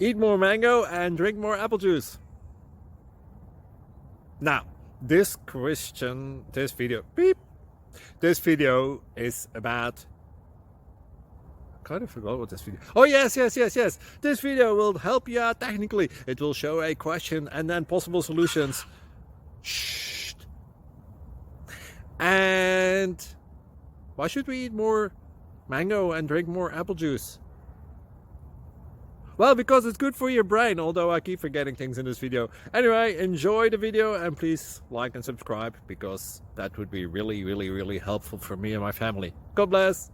eat more mango and drink more apple juice. Now, this video is about, I kind of forgot what this video. Oh yes. This video will help you out technically. It will show a question and then possible solutions. Shh. And why should we eat more mango and drink more apple juice? Well, because it's good for your brain, although I keep forgetting things in this video. Anyway, enjoy the video and please like and subscribe, because that would be really helpful for me and my family. God bless!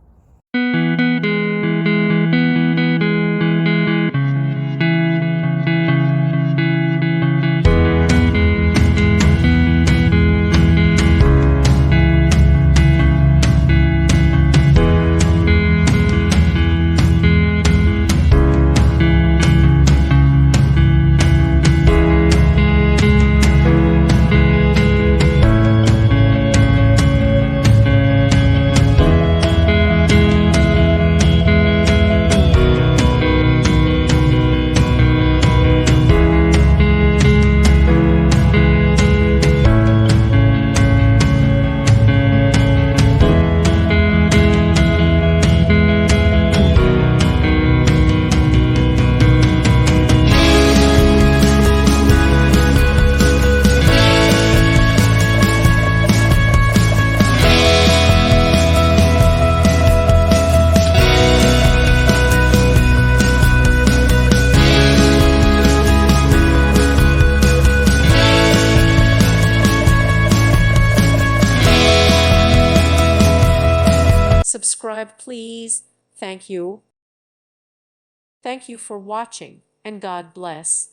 Subscribe, please. Thank you. Thank you for watching, and God bless.